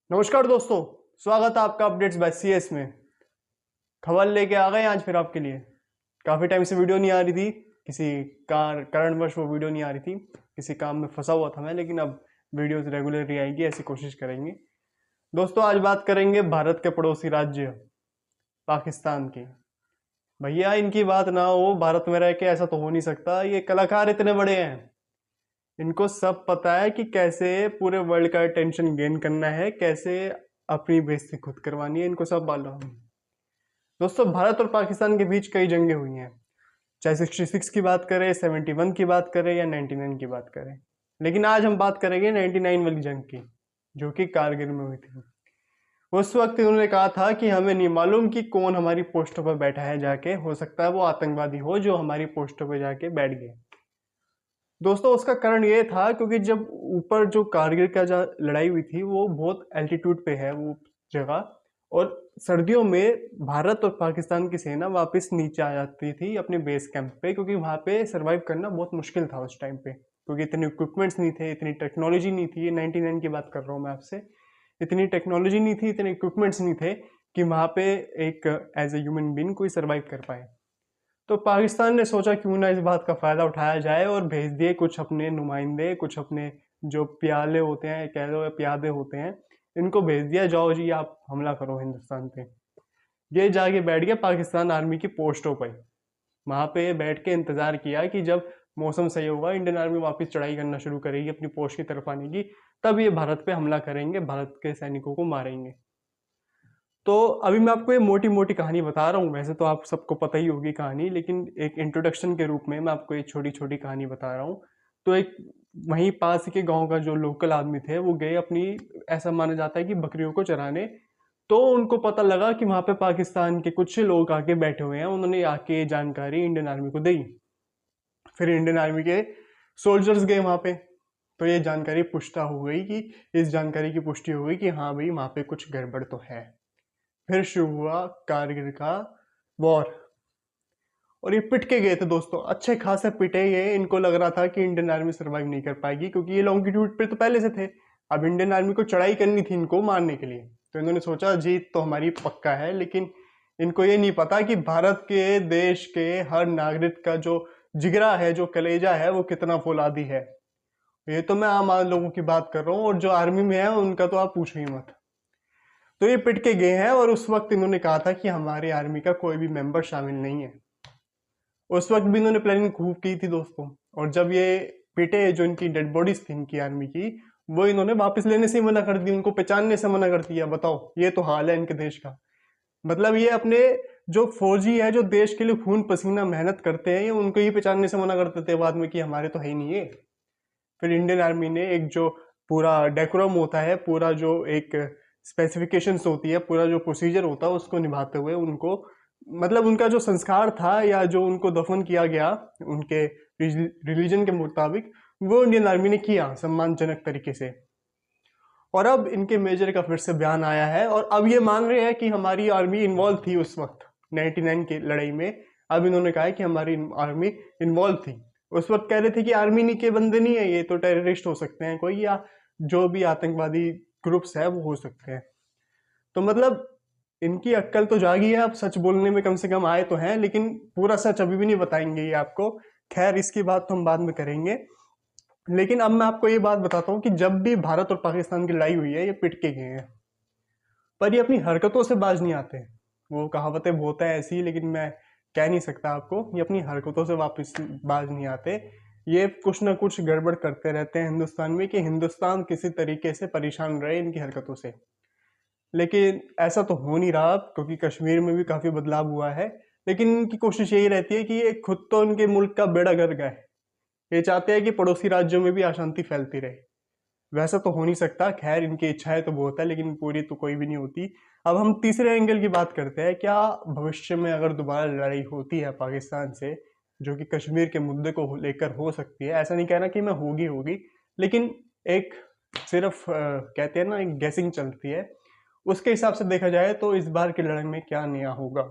नमस्कार दोस्तों, स्वागत है आपका अपडेट्स बाय सीएस में। खबर लेके आ गए आज फिर आपके लिए। काफ़ी टाइम से वीडियो नहीं आ रही थी, किसी कारणवश वो वीडियो नहीं आ रही थी, किसी काम में फंसा हुआ था मैं, लेकिन अब वीडियोस रेगुलरली आएगी, ऐसी कोशिश करेंगे। दोस्तों आज बात करेंगे भारत के पड़ोसी राज्य पाकिस्तान की। भैया इनकी बात ना हो, भारत में रह के ऐसा तो हो नहीं सकता। ये कलाकार इतने बड़े हैं, इनको सब पता है कि कैसे पूरे वर्ल्ड का अटेंशन गेन करना है, कैसे अपनी बेइज्जती खुद करवानी है, इनको सब मालूम है। दोस्तों भारत और पाकिस्तान के बीच कई जंगें हुई हैं, चाहे 66 की बात करें, 71 की बात करें या 99 की बात करें, लेकिन आज हम बात करेंगे 99 वाली जंग की, जो कि कारगिल में हुई थी। उस वक्त इन्होंने कहा था कि हमें नहीं मालूम कि कौन हमारी पोस्टों पर बैठा है जाके, हो सकता है वो आतंकवादी हो जो हमारी पोस्टों पर जाके बैठ गए। दोस्तों उसका कारण ये था क्योंकि जब ऊपर जो कारगिल का जो लड़ाई हुई थी वो बहुत एल्टीट्यूड पे है वो जगह, और सर्दियों में भारत और पाकिस्तान की सेना वापस नीचे आ जाती थी अपने बेस कैंप पे, क्योंकि वहाँ पे सरवाइव करना बहुत मुश्किल था उस टाइम पे, क्योंकि इतने इक्विपमेंट्स नहीं थे, इतनी टेक्नोलॉजी नहीं थी। ये 99 की बात कर रहा हूँ मैं आपसे। इतनी टेक्नोलॉजी नहीं थी, इतने इक्विपमेंट्स नहीं थे कि वहाँ पे एक एज ए ह्यूमन बीइंग कोई सर्वाइव कर पाए। तो पाकिस्तान ने सोचा क्यों ना इस बात का फ़ायदा उठाया जाए और भेज दिए कुछ अपने नुमाइंदे, कुछ अपने जो प्याले होते हैं, कह लो या प्यादे होते हैं, इनको भेज दिया, जाओ जी आप हमला करो हिंदुस्तान पे। ये जाके बैठ गया पाकिस्तान आर्मी की पोस्टों पर। वहाँ पे बैठ के इंतज़ार किया कि जब मौसम सही होगा, इंडियन आर्मी वापस चढ़ाई करना शुरू करेगी अपनी पोस्ट की तरफ आने की, तब ये भारत पे हमला करेंगे, भारत के सैनिकों को मारेंगे। तो अभी मैं आपको ये मोटी मोटी कहानी बता रहा हूँ, वैसे तो आप सबको पता ही होगी कहानी, लेकिन एक इंट्रोडक्शन के रूप में मैं आपको ये छोटी छोटी कहानी बता रहा हूँ। तो एक वहीं पास के गांव का जो लोकल आदमी थे वो गए अपनी, ऐसा माना जाता है कि बकरियों को चराने। तो उनको पता लगा कि वहाँ पे पाकिस्तान के कुछ लोग आके बैठे हुए हैं, उन्होंने आके जानकारी इंडियन आर्मी को दी। फिर इंडियन आर्मी के सोल्जर्स गए वहाँ पे, तो ये जानकारी पुष्टा हो गई कि इस जानकारी की पुष्टि हो गई कि हाँ भाई वहाँ पे कुछ गड़बड़ तो है। फिर शुरू हुआ कारगिल का वॉर, और ये पिट के गए थे दोस्तों, अच्छे खासे पिटे ये। इनको लग रहा था कि इंडियन आर्मी सर्वाइव नहीं कर पाएगी, क्योंकि ये लॉन्गिट्यूड पे तो पहले से थे। अब इंडियन आर्मी को चढ़ाई करनी थी इनको मारने के लिए, तो इन्होंने सोचा जीत तो हमारी पक्का है, लेकिन इनको ये नहीं पता कि भारत के देश के हर नागरिक का जो जिगरा है, जो कलेजा है, वो कितना फौलादी है। ये तो मैं आम लोगों की बात कर रहा हूँ, और जो आर्मी में है उनका तो आप पूछो ही मत। तो ये पिट के गए हैं, और उस वक्त इन्होंने कहा था कि हमारी आर्मी का कोई भी मेंबर शामिल नहीं है। उस वक्त भी इन्होंने प्लानिंग खूब की थी दोस्तों, और जब ये पिटे, जो इनकी डेड बॉडीज थी इनकी आर्मी की, वो इन्होंने वापस लेने से ही मना कर दी, उनको पहचानने से मना कर दिया। बताओ, ये तो हाल है इनके देश का। मतलब ये अपने जो फौजी है, जो देश के लिए खून पसीना मेहनत करते हैं, ये उनको ही पहचानने से मना कर देते हैं बाद में कि हमारे तो है ही नहीं ये। फिर इंडियन आर्मी ने एक जो पूरा डेकोरम होता है, पूरा जो एक स्पेसिफिकेशंस होती है, पूरा जो प्रोसीजर होता है, उसको निभाते हुए उनको, मतलब उनका जो संस्कार था या जो उनको दफन किया गया उनके रिलीजन के मुताबिक, वो इंडियन आर्मी ने किया सम्मानजनक तरीके से। और अब इनके मेजर का फिर से बयान आया है, और अब ये मान रहे हैं कि हमारी आर्मी इन्वॉल्व थी उस वक्त 99 की लड़ाई में। अब इन्होंने कहा है कि हमारी आर्मी इन्वॉल्व थी। उस वक्त कह रहे थे कि आर्मी नहीं के बंदे नहीं है ये, तो टेररिस्ट हो सकते हैं कोई, या जो भी आतंकवादी ग्रुप्स है वो हो सकते हैं। तो मतलब इनकी अक्ल तो जागी है, अब सच बोलने में कम से कम आए तो हैं, लेकिन पूरा सच अभी भी नहीं बताएंगे ये आपको। खैर इसकी बात तो हम बाद में करेंगे। लेकिन अब मैं आपको ये बात बताता हूँ कि जब भी भारत और पाकिस्तान की लड़ाई हुई है, ये पिट के गए हैं, पर ये अपनी हरकतों से बाज नहीं आते। वो कहावतें बहुत है ऐसी, लेकिन मैं कह नहीं सकता आपको, ये अपनी हरकतों से वापस बाज नहीं आते। ये कुछ ना कुछ गड़बड़ करते रहते हैं हिंदुस्तान में, कि हिंदुस्तान किसी तरीके से परेशान रहे इनकी हरकतों से। लेकिन ऐसा तो हो नहीं रहा, क्योंकि कश्मीर में भी काफ़ी बदलाव हुआ है। लेकिन इनकी कोशिश यही रहती है कि ये खुद तो उनके मुल्क का बेड़ा गर्क गए, ये चाहते हैं कि पड़ोसी राज्यों में भी अशांति फैलती रहे। वैसा तो हो नहीं सकता, खैर इनकी इच्छाएं तो बहुत है, लेकिन पूरी तो कोई भी नहीं होती। अब हम तीसरे एंगल की बात करते हैं। क्या भविष्य में अगर दोबारा लड़ाई होती है पाकिस्तान से, जो कि कश्मीर के मुद्दे को लेकर हो सकती है, ऐसा नहीं कहना कि मैं होगी होगी, लेकिन एक सिर्फ कहते हैं ना, एक गैसिंग चलती है, उसके हिसाब से देखा जाए तो इस बार की लड़ाई में क्या नया होगा।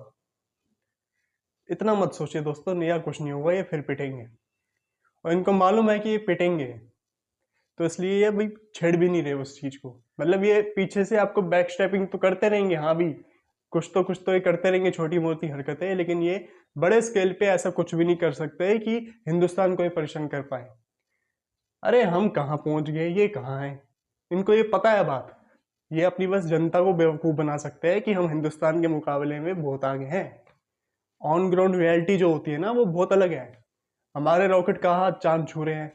इतना मत सोचिए दोस्तों, नया कुछ नहीं होगा, ये फिर पिटेंगे, और इनको मालूम है कि ये पिटेंगे, तो इसलिए ये भाई छेड़ भी नहीं रहे उस चीज को। मतलब ये पीछे से आपको बैक स्टेपिंग तो करते रहेंगे, हाँ भी कुछ तो ये करते रहेंगे छोटी मोटी हरकतें, लेकिन ये बड़े स्केल पे ऐसा कुछ भी नहीं कर सकते कि हिंदुस्तान को ये परेशान कर पाए। अरे हम कहाँ पहुंच गए, ये कहाँ है, इनको ये पता है बात। ये अपनी बस जनता को बेवकूफ बना सकते हैं कि हम हिंदुस्तान के मुकाबले में बहुत आगे हैं। ऑन ग्राउंड रियलिटी जो होती है ना, वो बहुत अलग है। हमारे रॉकेट कहाँ चांद छू रहे हैं,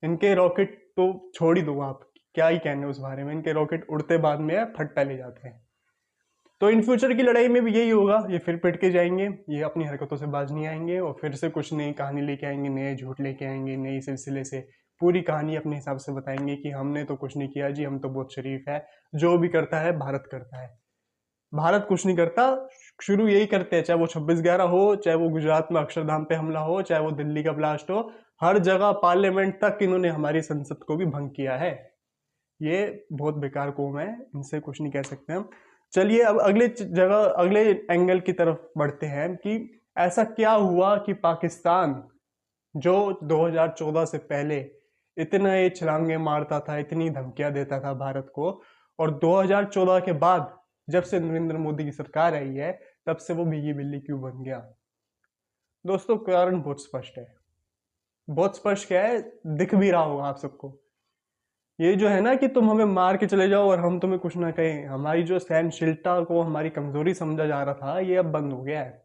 इनके रॉकेट तो छोड़ ही दो आप, क्या ही कहने उस बारे में। इनके रॉकेट उड़ते बाद में फट पहले जाते हैं। तो इन फ्यूचर की लड़ाई में भी यही होगा, ये फिर पिट के जाएंगे, ये अपनी हरकतों से बाज नहीं आएंगे और फिर से कुछ नई कहानी लेके आएंगे, नए झूठ लेके आएंगे, नई सिलसिले से पूरी कहानी अपने हिसाब से बताएंगे कि हमने तो कुछ नहीं किया जी, हम तो बहुत शरीफ है, जो भी करता है भारत करता है। भारत कुछ नहीं करता, शुरू यही करते हैं, चाहे वो 26/11 हो, चाहे वो गुजरात में अक्षरधाम पे हमला हो, चाहे वो दिल्ली का ब्लास्ट हो, हर जगह पार्लियामेंट तक इन्होंने हमारी संसद को भी भंग किया है। ये बहुत बेकार कौम है, इनसे कुछ नहीं कह सकते हम। चलिए अब अगले जगह, अगले एंगल की तरफ बढ़ते हैं कि ऐसा क्या हुआ कि पाकिस्तान जो 2014 से पहले इतना ये छलांगे मारता था, इतनी धमकियां देता था भारत को, और 2014 के बाद जब से नरेंद्र मोदी की सरकार आई है, तब से वो भीगी बिल्ली क्यों बन गया? दोस्तों कारण बहुत स्पष्ट है, बहुत स्पष्ट क्या है, दिख भी रहा होगा आप सबको। ये जो है ना कि तुम हमें मार के चले जाओ और हम तुम्हें कुछ ना कहें, हमारी जो सहनशीलता को हमारी कमजोरी समझा जा रहा था, ये अब बंद हो गया है।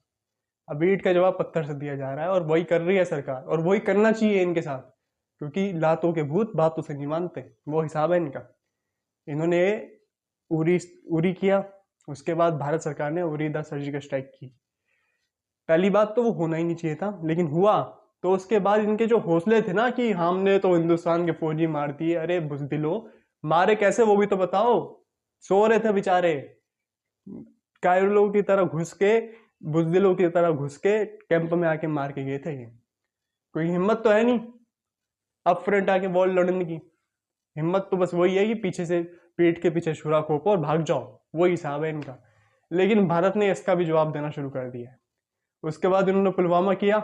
अब ईंट का जवाब पत्थर से दिया जा रहा है और वही कर रही है सरकार, और वही करना चाहिए इनके साथ, क्योंकि लातों के भूत बातों से नहीं मानते, वो हिसाब है इनका। इन्होंने उरी उरी किया, उसके बाद भारत सरकार ने उरी द सर्जिकल स्ट्राइक की। पहली बात तो वो होना ही नहीं चाहिए था, लेकिन हुआ। तो उसके बाद इनके जो हौसले थे ना कि हमने तो हिंदुस्तान के फौजी मार दिए, अरे बुजदिलो, मारे कैसे वो भी तो बताओ। सो रहे थे बेचारे, कायरों की तरह घुस के, बुजदिलों की तरह घुस के कैंप में आके मार के गए थे ये। कोई हिम्मत तो है नहीं अब फ्रंट आके वॉर लड़ने की। हिम्मत तो बस वही है कि पीछे से पीठ के पीछे छुरा खोपो और भाग जाओ, वही हिसाब है इनका। लेकिन भारत ने इसका भी जवाब देना शुरू कर दिया है। उसके बाद इन्होंने पुलवामा किया,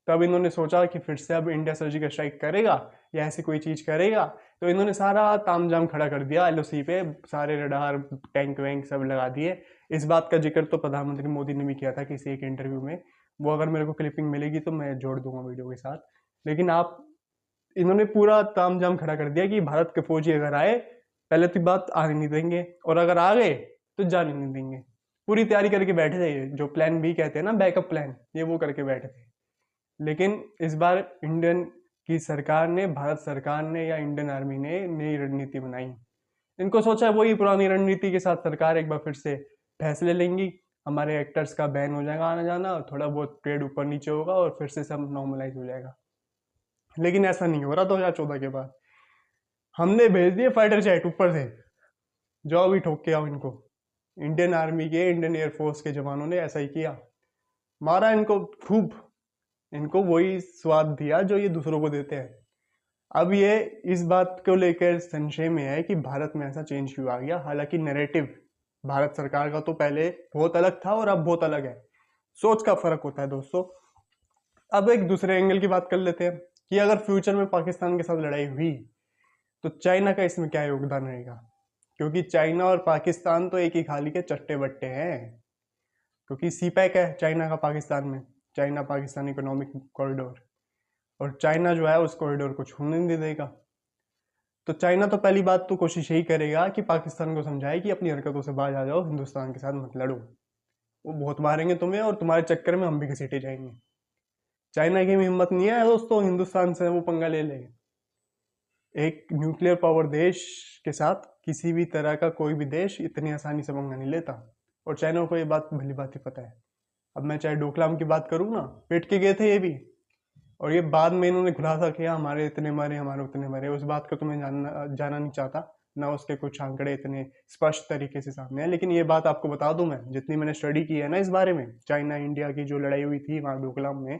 तब इन्होंने सोचा कि फिर से अब इंडिया सर्जिकल स्ट्राइक करेगा या ऐसी कोई चीज करेगा, तो इन्होंने सारा तामझाम खड़ा कर दिया एलओसी पे, सारे रडार टैंक वैंक सब लगा दिए। इस बात का जिक्र तो प्रधानमंत्री मोदी ने भी किया था किसी एक इंटरव्यू में, वो अगर मेरे को क्लिपिंग मिलेगी तो मैं जोड़ दूंगा वीडियो के साथ। लेकिन आप, इन्होंने पूरा तामझाम खड़ा कर दिया कि भारत के फौजी अगर आए, पहले तो बात आने नहीं देंगे, और अगर आ गए तो जाने नहीं देंगे। पूरी तैयारी करके बैठे थे ये, जो प्लान बी कहते हैं ना, बैकअप प्लान, ये वो करके बैठे थे। लेकिन इस बार इंडियन की सरकार ने, भारत सरकार ने या इंडियन आर्मी ने नई रणनीति बनाई। इनको सोचा है वही पुरानी रणनीति के साथ सरकार एक बार फिर से फैसले लेंगी, हमारे एक्टर्स का बैन हो जाएगा आना जाना, थोड़ा बहुत ट्रेड ऊपर नीचे होगा और फिर से सब नॉर्मलाइज हो जाएगा। लेकिन ऐसा नहीं हो रहा 2014 के बाद। हमने भेज दिए फाइटर जेट ऊपर से, जाओ भी ठोक के आओ इनको। इंडियन आर्मी के, इंडियन एयरफोर्स के जवानों ने ऐसा ही किया, मारा इनको खूब। इनको वही स्वाद दिया जो ये दूसरों को देते हैं। अब ये इस बात को लेकर संशय में है कि भारत में ऐसा चेंज क्यों आ गया। हालांकि नैरेटिव भारत सरकार का तो पहले बहुत अलग था और अब बहुत अलग है, सोच का फर्क होता है दोस्तों। अब एक दूसरे एंगल की बात कर लेते हैं कि अगर फ्यूचर में पाकिस्तान के साथ लड़ाई हुई तो चाइना का इसमें क्या योगदान रहेगा, क्योंकि चाइना और पाकिस्तान तो एक ही खाली के चट्टे बट्टे हैं। क्योंकि सी पैक है चाइना का पाकिस्तान में, चाइना पाकिस्तान इकोनॉमिक कॉरिडोर, और चाइना जो है उस कॉरिडोर को छूने नहीं देगा। तो चाइना तो पहली बात तो कोशिश यही करेगा कि पाकिस्तान को समझाए कि अपनी हरकतों से बाज आ जाओ, हिंदुस्तान के साथ मत लड़ो, वो बहुत मारेंगे तुम्हें और तुम्हारे चक्कर में हम भी घसीटे जाएंगे। चाइना की भी हिम्मत नहीं है दोस्तों हिंदुस्तान से वो पंगा ले ले। एक न्यूक्लियर पावर देश के साथ किसी भी तरह का कोई भी देश इतनी आसानी से पंगा नहीं लेता, और चाइना को ये बात भली बात ही पता है। अब मैं चाहे डोकलाम की बात करूँ ना, पिट के गए थे ये भी, और ये बाद में इन्होंने खुलासा किया हमारे इतने मरे, हमारे उतने मरे। उस बात को तो मैं जाना नहीं चाहता, ना उसके कुछ आंकड़े इतने स्पष्ट तरीके से सामने है। लेकिन ये बात आपको बता दूं, मैं जितनी मैंने स्टडी की है ना इस बारे में, चाइना इंडिया की जो लड़ाई हुई थी वहां डोकलाम में,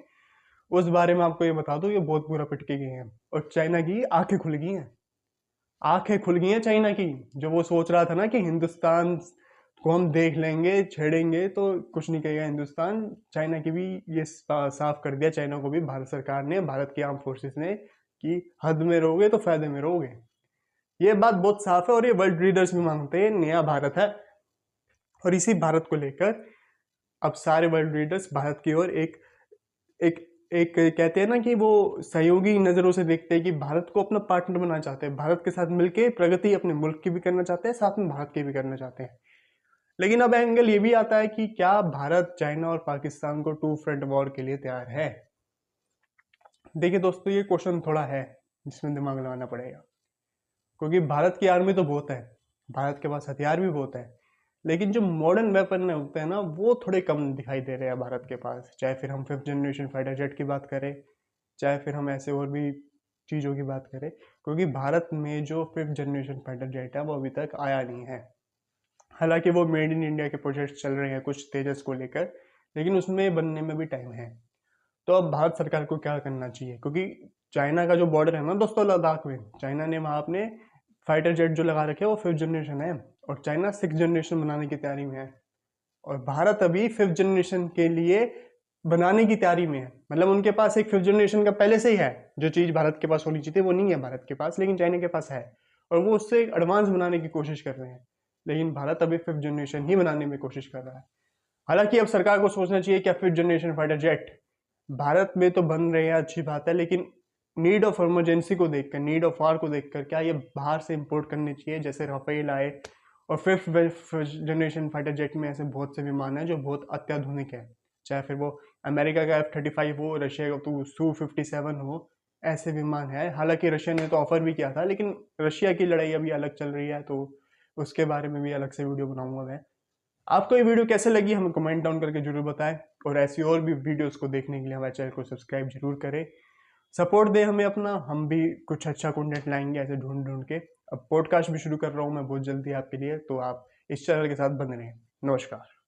उस बारे में आपको ये बता दूं, ये बहुत बुरा पिट के गए हैं। और चाइना की आंखें खुल गई हैं, आंखें खुल गई हैं चाइना की। जो वो सोच रहा था ना कि हिंदुस्तान को हम देख लेंगे, छेड़ेंगे तो कुछ नहीं कहेगा हिंदुस्तान, चाइना की भी ये साफ कर दिया, चाइना को भी भारत सरकार ने, भारत की आर्म फोर्सेस ने, कि हद में रहोगे तो फायदे में रहोगे। ये बात बहुत साफ है और ये वर्ल्ड लीडर्स भी मानते हैं, नया भारत है। और इसी भारत को लेकर अब सारे वर्ल्ड लीडर्स भारत की ओर एक एक एक कहते हैं ना कि वो सहयोगी नज़रों से देखते हैं कि भारत को अपना पार्टनर बनाना चाहते हैं, भारत के साथ मिलके प्रगति अपने मुल्क की भी करना चाहते हैं, साथ में भारत की भी करना चाहते हैं। लेकिन अब एंगल ये भी आता है कि क्या भारत, चाइना और पाकिस्तान को टू फ्रंट वॉर के लिए तैयार है? देखिए दोस्तों, ये क्वेश्चन थोड़ा है जिसमें दिमाग लगाना पड़ेगा, क्योंकि भारत की आर्मी तो बहुत है, भारत के पास हथियार भी बहुत है, लेकिन जो मॉडर्न वेपन होते हैं ना वो थोड़े कम दिखाई दे रहे हैं भारत के पास। चाहे फिर हम 5th जनरेशन फाइटर जेट की बात करें, चाहे फिर हम ऐसे और भी चीज़ों की बात करें, क्योंकि भारत में जो 5th जनरेशन फाइटर जेट है वो अभी तक आया नहीं है। हालांकि वो मेड इन इंडिया के प्रोजेक्ट चल रहे हैं कुछ तेजस को लेकर, लेकिन उसमें बनने में भी टाइम है। तो अब भारत सरकार को क्या करना चाहिए, क्योंकि चाइना का जो बॉर्डर है ना दोस्तों लद्दाख में, चाइना ने वहाँ अपने फाइटर जेट जो लगा रखे हैं वो 5th जनरेशन है, और चाइना 6th जनरेशन बनाने की तैयारी में है, और भारत अभी 5th जनरेशन के लिए बनाने की तैयारी में है। मतलब उनके पास एक 5th जनरेशन का पहले से ही है, जो चीज़ भारत के पास होनी चाहिए वो नहीं है भारत के पास, लेकिन चाइना के पास है, और वो उससे एक एडवांस बनाने की कोशिश कर रहे हैं। लेकिन भारत अभी 5th जनरेशन ही बनाने में कोशिश कर रहा है। हालांकि अब सरकार को सोचना चाहिए क्या 5th generation fighter jet Bharat में तो बन रहे हैं, अच्छी बात है, लेकिन नीड ऑफ इमरजेंसी को देखकर, नीड ऑफ वार को देखकर क्या ये बाहर से इंपोर्ट करने चाहिए, जैसे राफेल आए, और 5th जनरेशन फाइटर जेट में ऐसे बहुत से विमान हैं जो बहुत अत्याधुनिक है, चाहे फिर वो अमेरिका का F-35 हो, रशिया का तो Su-57 हो, ऐसे विमान है। हालांकि रशिया ने तो ऑफर भी किया था, लेकिन रशिया की लड़ाई अभी अलग चल रही है, तो उसके बारे में भी अलग से वीडियो बनाऊंगा मैं। आपको ये वीडियो कैसे लगी हमें कमेंट डाउन करके जरूर बताएं, और ऐसी और भी वीडियोस को देखने के लिए हमारे चैनल को सब्सक्राइब जरूर करें, सपोर्ट दें हमें अपना, हम भी कुछ अच्छा कंटेंट लाएंगे ऐसे ढूंढ ढूंढ के। अब पॉडकास्ट भी शुरू कर रहा हूँ मैं बहुत जल्दी आपके लिए, तो आप इस चैनल के साथ बने रहें। नमस्कार।